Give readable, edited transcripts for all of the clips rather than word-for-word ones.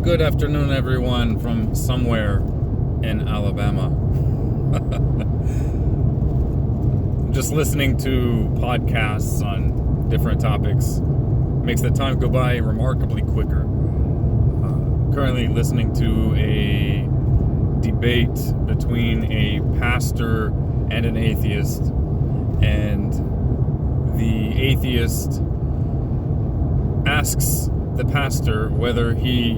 Good afternoon, everyone, from somewhere in Alabama. Just listening to podcasts on different topics makes the time go by remarkably quicker. Currently listening to a debate between a pastor and an atheist, and the atheist asks the pastor whether he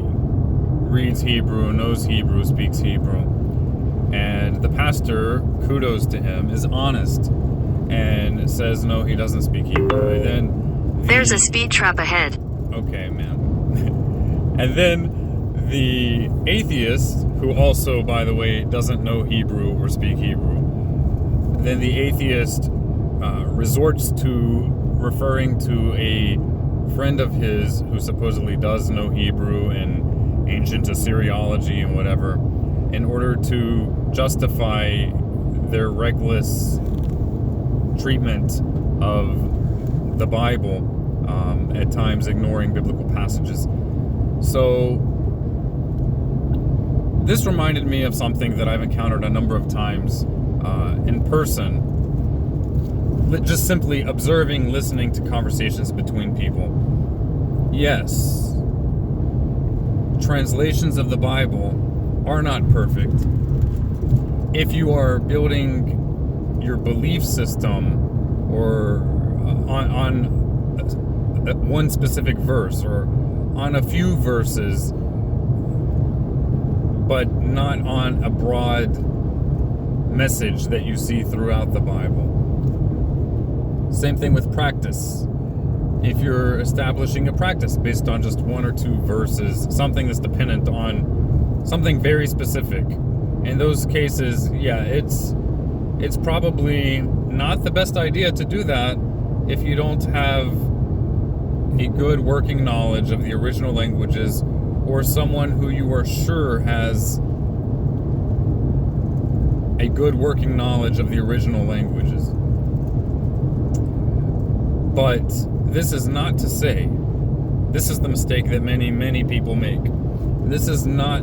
reads Hebrew, knows Hebrew, speaks Hebrew. And the pastor, kudos to him, is honest and says no, he doesn't speak Hebrew. And then there's a speed trap ahead. Okay, man. And then the atheist, who also, by the way, doesn't know Hebrew or speak Hebrew, then the atheist resorts to referring to a friend of his who supposedly does know Hebrew and ancient Assyriology and whatever, in order to justify their reckless treatment of the Bible, at times ignoring biblical passages. So this reminded me of something that I've encountered a number of times in person, just simply observing, listening to conversations between people. Yes, translations of the Bible are not perfect. If you are building your belief system or on one specific verse or on a few verses, but not on a broad message that you see throughout the Bible. Same thing with practice. If you're establishing a practice based on just one or two verses, something that's dependent on something very specific, in those cases, yeah, it's probably not the best idea to do that if you don't have a good working knowledge of the original languages, or someone who you are sure has a good working knowledge of the original languages. But this is not to say, this is the mistake that many people make. This is not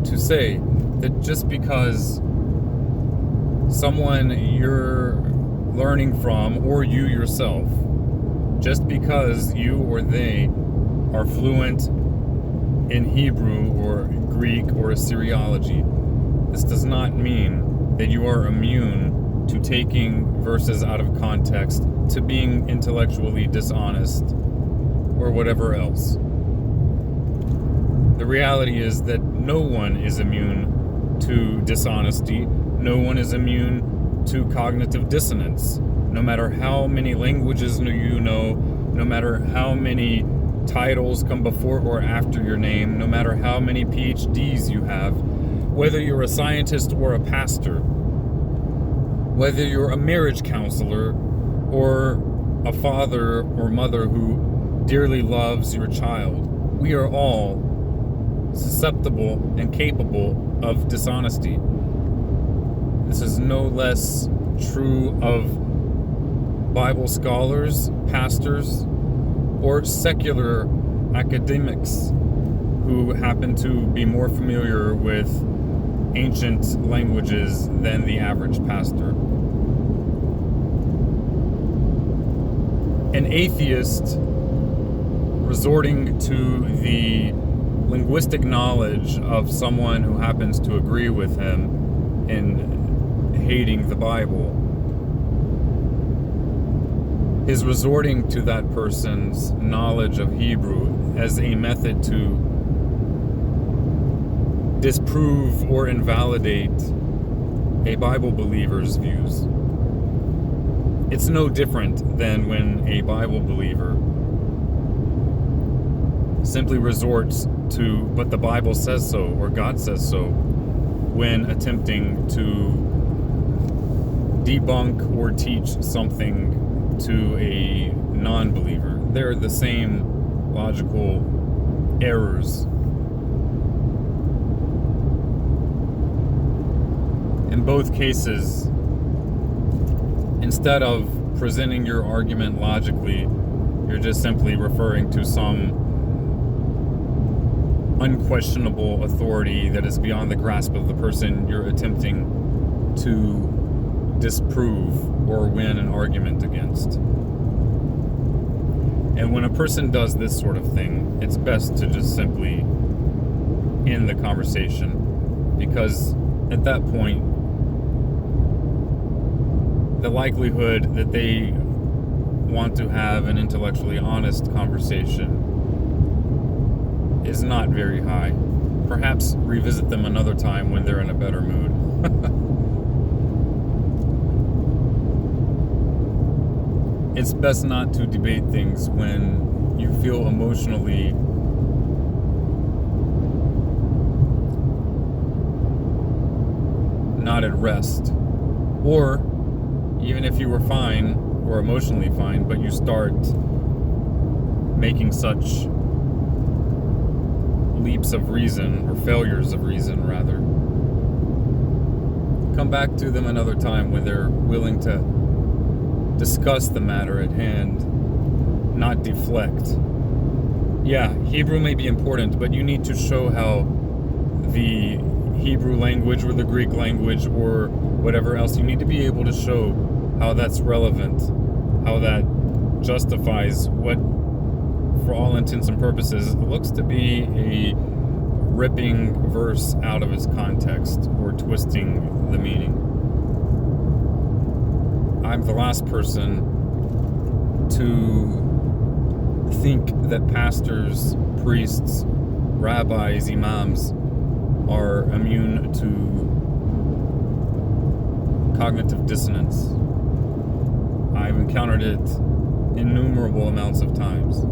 to say that just because someone you're learning from, or you yourself, just because you or they are fluent in Hebrew or Greek or Assyriology, this does not mean that you are immune to taking verses out of context, to being intellectually dishonest, or whatever else. The reality is that no one is immune to dishonesty. No one is immune to cognitive dissonance. No matter how many languages you know, no matter how many titles come before or after your name, no matter how many PhDs you have, whether you're a scientist or a pastor, whether you're a marriage counselor or a father or mother who dearly loves your child, we are all susceptible and capable of dishonesty. This is no less true of Bible scholars, pastors, or secular academics who happen to be more familiar with ancient languages than the average pastor. An atheist resorting to the linguistic knowledge of someone who happens to agree with him in hating the Bible is resorting to that person's knowledge of Hebrew as a method to disprove or invalidate a Bible believer's views. It's no different than when a Bible believer simply resorts to, but the Bible says so, or God says so, when attempting to debunk or teach something to a non-believer. They're the same logical errors. In both cases, instead of presenting your argument logically, you're just simply referring to some unquestionable authority that is beyond the grasp of the person you're attempting to disprove or win an argument against. And when a person does this sort of thing, it's best to just simply end the conversation, because at that point, the likelihood that they want to have an intellectually honest conversation is not very high. Perhaps revisit them another time when they're in a better mood. It's best not to debate things when you feel emotionally not at rest. Or even if you were fine or emotionally fine, but you start making such leaps of reason, or failures of reason rather, come back to them another time when they're willing to discuss the matter at hand, not deflect. Yeah, Hebrew may be important, but you need to show how the Hebrew language or the Greek language or whatever else, you need to be able to show how that's relevant, how that justifies what, for all intents and purposes, looks to be a ripping verse out of its context or twisting the meaning. I'm the last person to think that pastors, priests, rabbis, imams are immune to cognitive dissonance. I've encountered it innumerable amounts of times,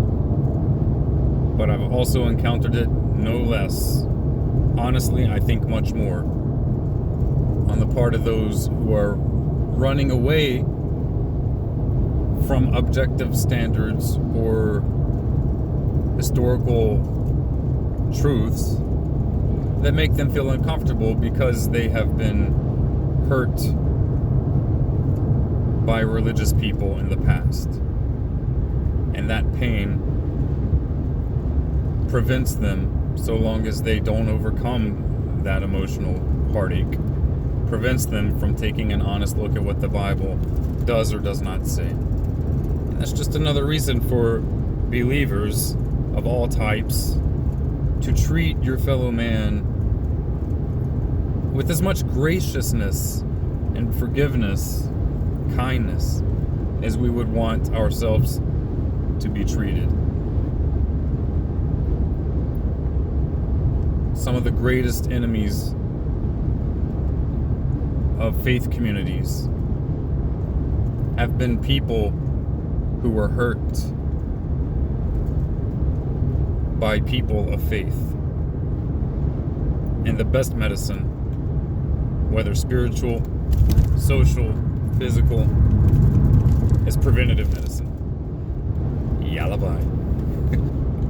but I've also encountered it no less, honestly, I think much more, on the part of those who are running away from objective standards or historical truths that make them feel uncomfortable because they have been hurt by religious people in the past. And that pain prevents them, so long as they don't overcome that emotional heartache, prevents them from taking an honest look at what the Bible does or does not say. And that's just another reason for believers of all types to treat your fellow man with as much graciousness and forgiveness, kindness, as we would want ourselves to be treated. Some of the greatest enemies of faith communities have been people who were hurt by people of faith. And the best medicine, whether spiritual, social, physical, is preventative medicine. Yalla bye.